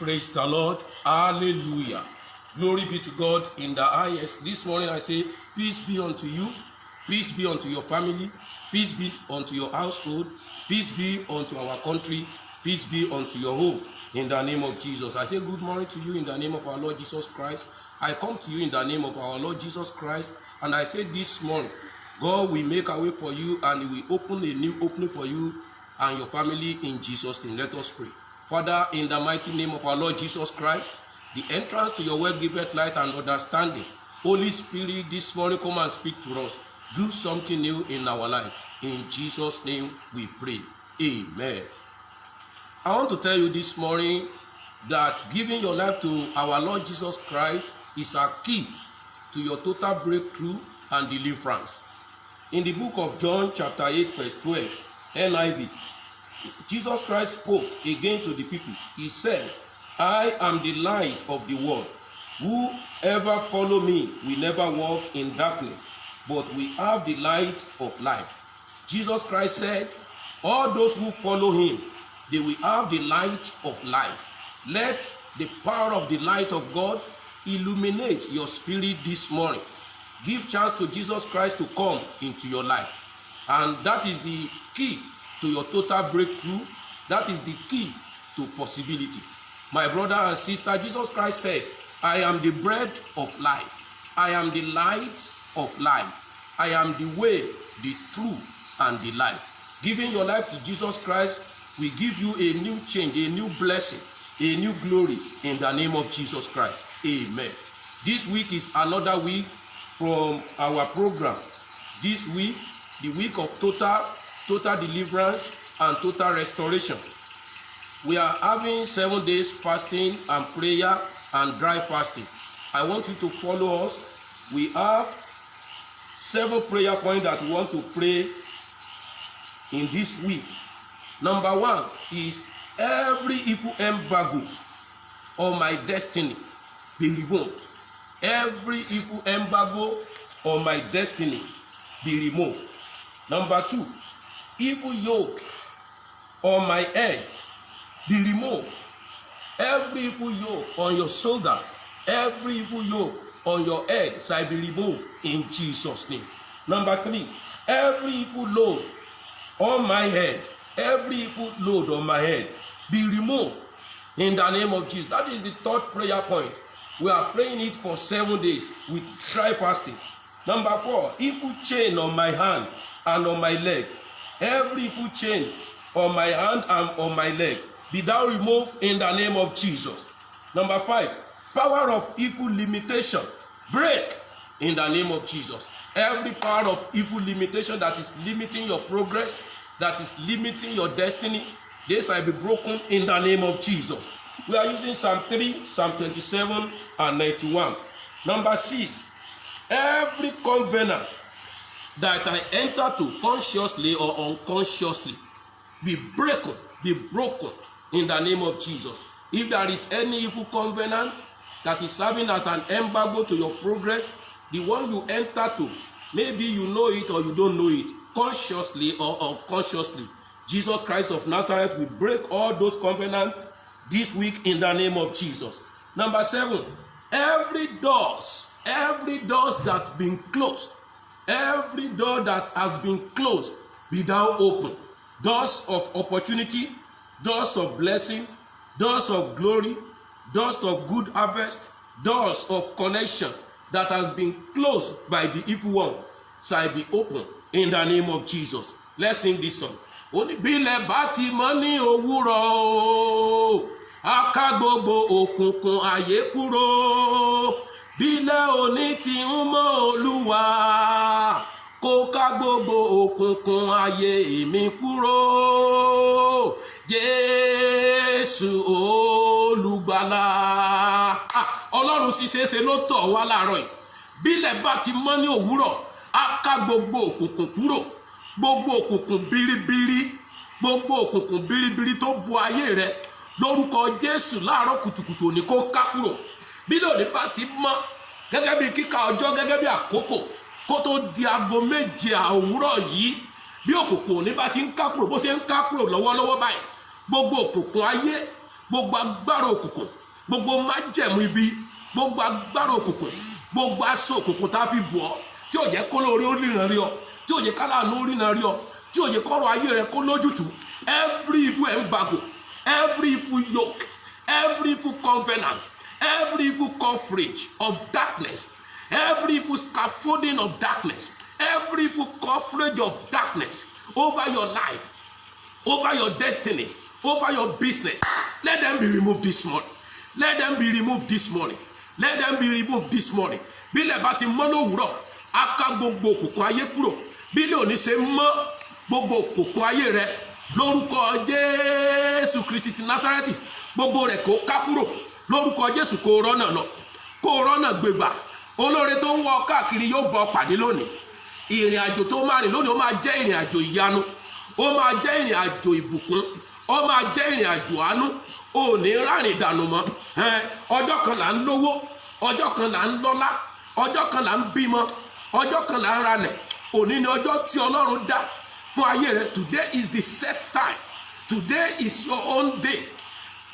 Praise the Lord. Hallelujah. Glory be to God in the highest. This morning I say, peace be unto you. Peace be unto your family. Peace be unto your household. Peace be unto our country. Peace be unto your home. In the name of Jesus. I say good morning to you in the name of our Lord Jesus Christ. I come to you in the name of our Lord Jesus Christ. And I say this morning, God will make a way for you and He will open a new opening for you and your family in Jesus' name. Let us pray. Father, in the mighty name of our Lord Jesus Christ, the entrance to your word giveth light and understanding. Holy Spirit, this morning come and speak to us. Do something new in our life. In Jesus' name we pray. Amen. I want to tell you this morning that giving your life to our Lord Jesus Christ is a key to your total breakthrough and deliverance. In the book of John chapter 8 verse 12, NIV, Jesus Christ spoke again to the people. He said, I am the light of the world. Whoever follow me will never walk in darkness, but we have the light of life. Jesus Christ said, all those who follow him, they will have the light of life. Let the power of the light of God illuminate your spirit this morning. Give chance to Jesus Christ to come into your life. And that is the key to your total breakthrough. That is the key to possibility. My brother and sister, Jesus Christ said, I am the bread of life. I am the light of life. I am the way, the truth, and the life. Giving your life to Jesus Christ will give you a new change, a new blessing, a new glory in the name of Jesus Christ. Amen. This week is another week from our program. This week, the week of total deliverance and total restoration. We are having 7 days fasting and prayer and dry fasting. I want you to follow us. We have 7 prayer points that we want to pray in this week. Number 1 is every evil embargo on my destiny be removed. Every evil embargo on my destiny be removed. Number 2, evil yoke on my head be removed. Every evil yoke on your shoulder, every evil yoke on your head shall be removed in Jesus' name. Number 3, every evil load on my head, every evil load on my head be removed in the name of Jesus. That is the 3rd prayer point. We are praying it for 7 days with dry fasting. Number 4, evil chain on my hand and on my leg. Every evil chain on my hand and on my leg be thou removed in the name of Jesus. Number 5, power of evil limitation break in the name of Jesus. Every power of evil limitation that is limiting your progress, that is limiting your destiny, they shall be broken in the name of Jesus. We are using Psalm 3, Psalm 27, and 91. Number 6, every covenant that I enter to consciously or unconsciously be broken in the name of Jesus. If there is any evil covenant that is serving as an embargo to your progress, the one you enter to, maybe you know it or you don't know it, consciously or unconsciously, Jesus Christ of Nazareth will break all those covenants this week in the name of Jesus. Number 7, every doors that been closed, every door that has been closed be thou open. Doors of opportunity, doors of blessing, doors of glory, doors of good harvest, doors of connection that has been closed by the evil one shall be open in the name of Jesus. Let's sing this song. Oníbílẹ̀ bá ti mọ́ ní òwúrọ̀ o, á ká gbogbo òkùnkùn ayé kúrò. Bílẹ̀ òní ti ń mọ́ Olúwa, kó ká gbogbo òkùnkùn ayé mi kúrò. Jésù olùgbàlà. Ọlọ́run ṣiṣẹ́ ló tọ̀ wá láàárọ̀ yìí. Bílẹ̀ bá ti mọ́ ní òwúrọ̀, á ká gbogbo òkùnkùn kúrò. Gbogbo òkùnkùn biribiri, gbogbo òkùnkùn biribiri tó bu ayé rẹ lórúkọ Jésù láàárọ̀ kùtùkùtù òní kó ká kúrò. Bílẹ̀ òní bá ti mọ́ gẹ́gẹ́ bí kíka ọjọ́, gẹ́gẹ́ bí àkókò kó tó di aago 7 òwúrọ̀ yìí, bí òkùnkùn òní bá ti ń ká kúrò, bó ṣe ń ká kúrò lọ́wọ́lọ́wọ́ báyìí, gbogbo òkùnkùn ayé gbogbo agbára òkùnkùn, gbogbo májẹ̀mú ibi, gbogbo agbára òkùnkùn, gbogbo aṣọ òkùnkùn tá a fi bọ̀ ọ́ tí ò jẹ́ kó lórí ó ríran rí ọ, tí ò jẹ́ kálánú ó ríran rí ọ, tí ò jẹ́ kọ́rọ̀ ayé rẹ kó lójútùú. Every evil embargo, every evil yoke, every evil covenant, every evil coverage of darkness, every evil scaffolding of darkness, every evil coverage of darkness over your life, over your destiny, over your business, let them be removed this morning. Let them be removed this morning. Let them be removed this morning. Bí ilẹ̀ bá ti mọ́ lówùúrọ̀, á ká gbogbo òkùnkùn ayé kúrò. Bí ilé òní ṣe mọ́ gbogbo òkùnkùn ayé rẹ lórúkọ Jésù Kristi ti Násárẹ́tì, gbogbo rẹ̀ kó ká kúrò lórúkọ Jésù. Kó rọ́nà lọ, kó rọ́nà gbégbà. Olóore tó ń wọ káàkiri yóò bọ́ pàdé lónìí. Ìrìn àjò tó máa rìn lónìí ó máa jẹ́ ìrìn àjò ìyanu, ó máa jẹ́ ìrìn àjò ìbùkún, ó máa jẹ́ ìrìn àjò àánú. Ò ní rárìn dànù mọ́. Ọjọ́ kan là ń lówó, ọjọ́ kan là ń lọ́lá, ọjọ́ kan là ń bímọ, ọjọ́ kan là ń ralẹ̀. Òní ni ọjọ́ tí Ọlọ́run dá fún ayé rẹ. Today is the set time. Today is your own day.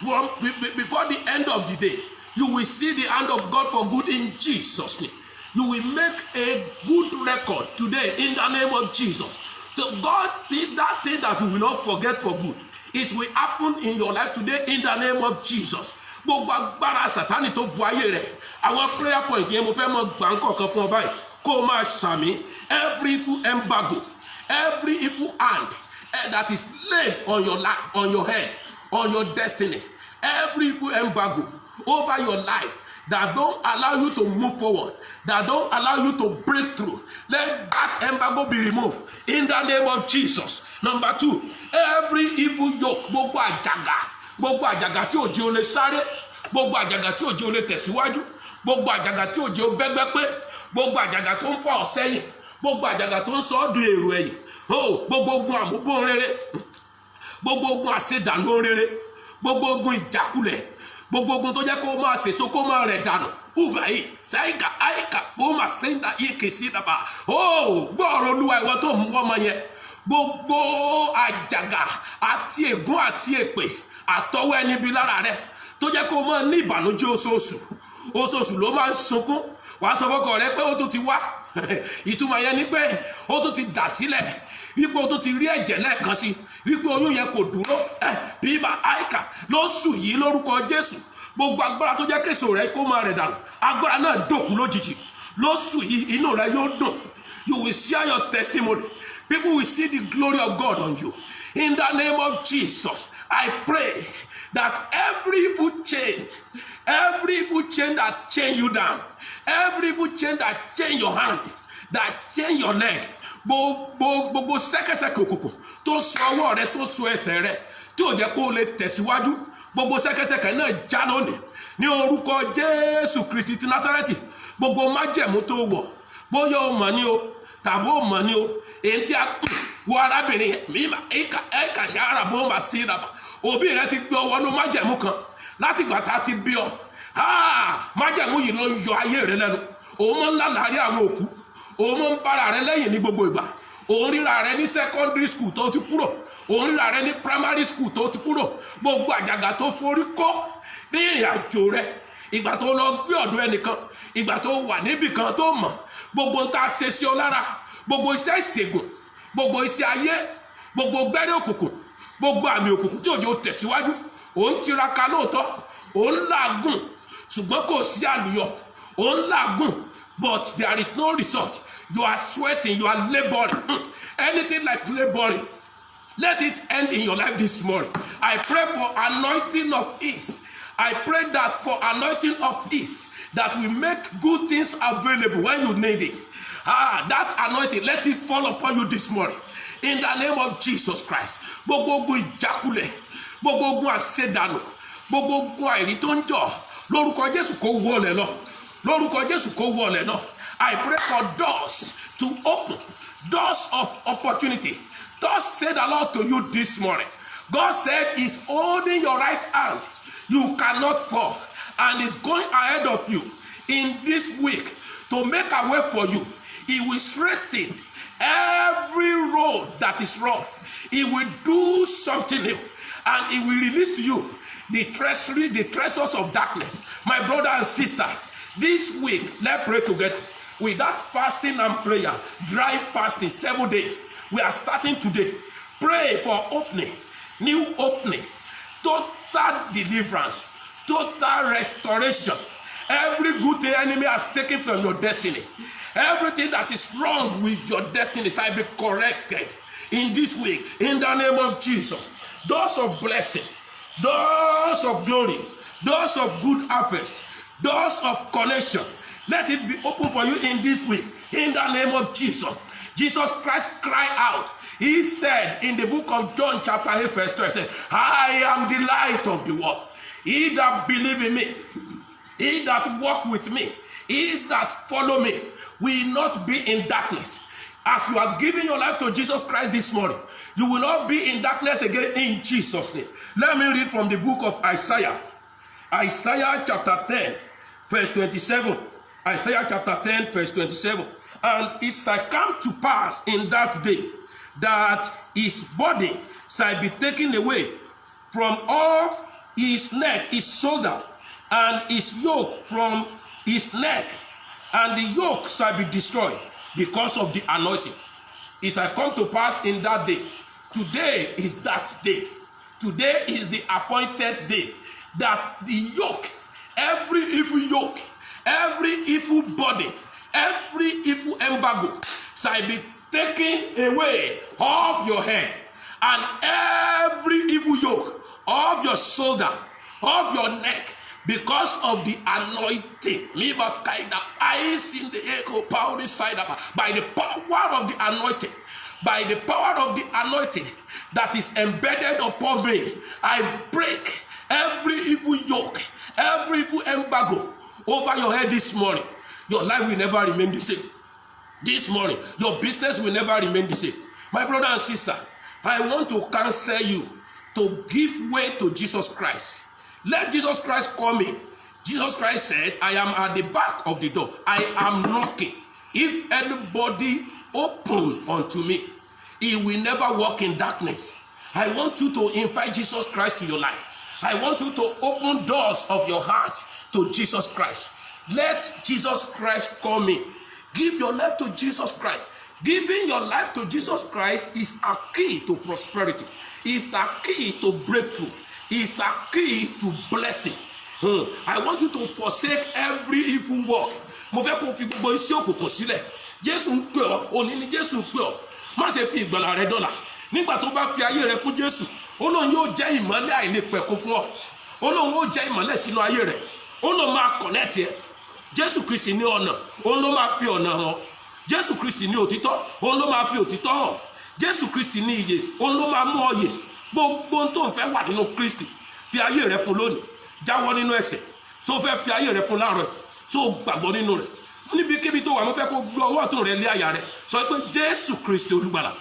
From before the end of the day, you will see the hand of God for good in Jesus' name. You will make a good record today in the name of Jesus. So God did that thing that you will not forget for good. It will happen in your life today in the name of Jesus. Gbogbo agbára Sátánì tó bu ayé rẹ̀. Àwọn prayer point yẹn mo fẹ́ mọ gbà ń kọ̀ọ̀kan fún ọ báyìí. Kó o máa ṣàmì. Every evil embargo, every evil hand that is laid on your life, on your head, on your destiny, every evil embargo over your life that don't allow you to move forward, that don't allow you to break through, let that embargo be removed in the name of Jesus. Number 2, every evil yoke, gbogbo àjàgà tí ò jẹ́ o lè sáré, gbogbo àjàgà tí ò jẹ́ o lè tẹ̀síwájú, gbogbo àjàgà tí ò jẹ́ o bẹ́gbẹ́ pé, gbogbo àjàgà tó ń fà ọ́ sẹ́yìn, gbogbo àjàgà tó ń sọ ọ́ du èrò ẹ̀yìn, gbogbo ogun àmúbò rere, gbogbo ogun àṣedànù rere, gbogbo ogun ìjákulẹ̀, gbogbo ogun tó jẹ́ kó máa ṣèso kó máa rẹ̀ dànù. Ubayi saika aika ó máa sẹ́ńdà ike sí dàbà. Gbọ́ ọ̀rọ̀ Olúwa ìwọ tó mú ọmọ yẹn. Gbogbo àjàgà àti ègún àti èpè àtọwọ́ ẹni bí lára rẹ̀ tó jẹ́ kó máa ní ìbànújẹ́ oṣooṣù ló máa ń sunkún. Wàá sọ fọ́kọ rẹ pé ó tún ti wá. Ìtumọ̀ yẹn ni pé ó tún ti dà sílẹ̀, wípé ó tún ti rí ẹ̀jẹ̀ lẹ́ẹ̀kan sí, wípé oyún yẹn kò dúró. Bíbá àìkà lóṣù yìí lórúkọ Jésù. Gbogbo agbára tó jẹ́ késo rẹ kó máa rẹ̀ dànù, agbára náà dòkú lójijì. Lóṣù yìí inú rẹ yóò dùn. You will share your testimony. People will see the glory of God on you. In the name of Jesus, I pray that every evil chain that chain you down, every evil chain that chain your hand, that chain your leg, gbogbo sẹ́kẹsẹ́kẹ òkùnkùn tó so ọwọ́ rẹ tó so ẹsẹ̀ rẹ tí ò jẹ́ kó o lè tẹ̀síwájú, gbogbo sẹ́kẹsẹ́kẹ náà já lónìí ní orúkọ Jésù Kristi ti Násárẹ́tì. Gbogbo májẹ̀mú tó wọ̀, bóyá o mọ̀ ni o tàbí o mọ̀ ni o, èyí tí a wọ arábìnrin yẹn mímà ẹ̀ka ṣe ara bó ma sí ìdàbà. Òbí rẹ ti gbé ọwọ́ ní májẹ̀mú kan láti ìgbà tá a ti bí ọ. Májẹ̀mú yìí ló ń yọ ayé rẹ lẹ́nu. Òun mọ́ ńlá láàrin àwọn òkú, òun mọ́ ń bára rẹ lẹ́yìn ní gbogbo ìgbà. Òun ríra rẹ ní secondary school tó ti kúrò, òun ríra rẹ ní primary school tó ti kúrò. Gbogbo àjàgà tó forí kọ́ ní ìrìn àjò rẹ, ìgbà tó lọ gbé ọ̀dọ̀ ẹnìkan, ìgbà tó wà níbì kan tó mọ̀, gbogbo ń ta ṣe sí ọ lára, gbogbo iṣẹ́ ìṣègùn, gbogbo iṣẹ́ ayé, gbogbo gbẹ́rẹ́ òkùnkùn, gbogbo àmì òkùnkùn tí òjò tẹ̀síwájú. Òun tiraka lóòótọ́, òun làágùn ṣùgbọ́n kò sí àlùyọ. Òun làágùn but there is no result. You are sweating, you are laboring. Anything like laboring, let it end in your life this morning. I pray for anointing of ease. I pray that for anointing of ease that will make good things available when you need it. That anointing, let it fall upon you this morning. In the name of Jesus Christ. Gbogbo ogun ìjákulẹ̀, gbogbo ogun àṣedànù, gbogbo ogun àìrí tó ń jọ, lórúkọ Jésù kó wọlẹ̀ lọ. Lórúkọ Jésù kó wọlẹ̀ lọ. I pray for doors to open, doors of opportunity. Thus said the Lord to you this morning. God said He's holding your right hand. You cannot fall, and He's going ahead of you in this week to make a way for you. He will straighten every road that is rough. He will do something new, and He will release to you the treasury, the treasures of darkness. My brother and sister, this week, let's pray together. With that fasting and prayer, dry fasting, 7 days, we are starting today. Pray for opening, new opening, total deliverance, total restoration. Every good thing the enemy has taken from your destiny, everything that is wrong with your destiny shall be corrected in this week, in the name of Jesus. Doors of blessing, doors of glory, doors of good harvest, doors of connection, let it be open for you in this week, in the name of Jesus. Jesus Christ cried out. He said in the book of John chapter 8 verse 12, said, I am the light of the world. He that believe in me, he that walk with me, he that follow me, will not be in darkness. As you are giving your life to Jesus Christ this morning, you will not be in darkness again in Jesus' name. Let me read from the book of Isaiah. Isaiah chapter 10 verse 27. Isaiah chapter 10 verse 27. And it shall come to pass in that day that his body shall be taken away from off his neck, his shoulder, and his yoke from his neck, and the yoke shall be destroyed because of the anointing. It shall come to pass in that day. Today is that day. Today is the appointed day that the yoke, every evil yoke, every evil body, every evil embargo shall be taken away off your head, and every evil yoke off your shoulder, off your neck, because of the anointing. By the power of the anointing, by the power of the anointing that is embedded upon me, I break every evil yoke, every evil embargo over your head this morning. Your life will never remain the same. This morning, your business will never remain the same. My brother and sister, I want to counsel you to give way to Jesus Christ. Let Jesus Christ come in. Jesus Christ said, I am at the back of the door. I am knocking. If anybody open unto me, he will never walk in darkness. I want you to invite Jesus Christ to your life. I want you to open doors of your heart to Jesus Christ. Let Jesus Christ come in. Give your life to Jesus Christ. Giving your life to Jesus Christ is a key to prosperity. It's a key to breakthrough. It's a key to blessing. I want you to forsake every evil work. Mo fẹ́ kó fi gbogbo iṣẹ́ òkùnkùn sílẹ̀. Jésù ń pè ọ́, òní ni Jésù ń pè ọ́. Má ṣe fi ìgbàlà rẹ dọ́là. Nígbà tó bá fi ayé rẹ fún Jésù, Ọlọ́run yóò jẹ́ ìmọ́lẹ̀ àìnípẹ̀kun fún ọ. Ọlọ́run yóò jẹ́ ìmọ́lẹ̀ sínú ayé rẹ. Ọlọ́run máa connect ẹ. Jésù Kristi ní ọ̀nà, òun ló máa fi ọ̀nà hàn. Jésù Kristi ní òtítọ́, òun ló máa fi òtítọ́ hàn. Jésù Kristi ní ìyè, òun ló máa mú ọ yè. Gbogbo tó ń fẹ́ wà nínú Kristi, fi ayé rẹ fún lónìí. Jáwọ́ nínú ẹ̀ṣẹ̀. So fẹ́ fi ayé rẹ fún láàárọ̀, so gbàgbọ́ nínú rẹ̀. Níbikíbi tó wà, mo fẹ́ kó gbé ọwọ́ ọ̀tún rẹ lé àyà rẹ. Sọ pé Jésù Kristi olùgbàlà.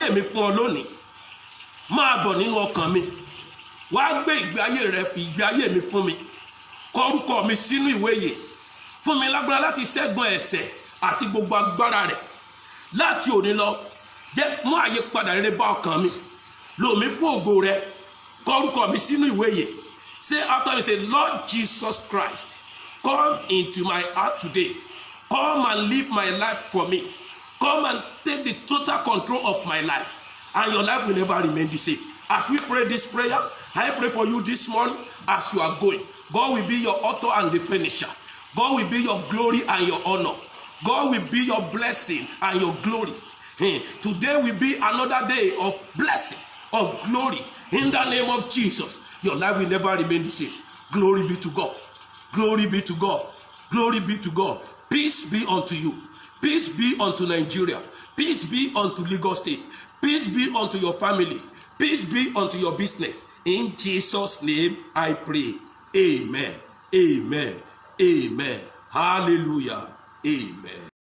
Èmi fún ọ lónìí. Máa bọ̀ nínú ọkàn mi. Wá gbé ìgbé ayé rẹ, ìgbé ayé mi fún mi. Kọ orúkọ mi sínú ìwé ìyè. Fún mi lágbára láti ṣẹ́gun ẹ̀ṣẹ̀ àti gbogbo agbára rẹ̀. Láti òní lọ, jẹ́ mú àyípadà rere bá ọkàn mi. Lò mí fún ògo rẹ. Kọ orúkọ mi sínú ìwé ìyè. Say after me, say, Lord Jesus Christ, come into my heart today. Come and live my life for me. Come and take the total control of my life. And your life will never remain the same. As we pray this prayer, I pray for you this morning as you are going. God will be your author and the finisher. God will be your glory and your honor. God will be your blessing and your glory. Today will be another day of blessing, of glory. In the name of Jesus, your life will never remain the same. Glory be to God. Glory be to God. Glory be to God. Peace be unto you. Peace be unto Nigeria. Peace be unto Lagos State. Peace be unto your family. Peace be unto your business. In Jesus' name I pray. Amen. Amen. Amen. Hallelujah. Amen.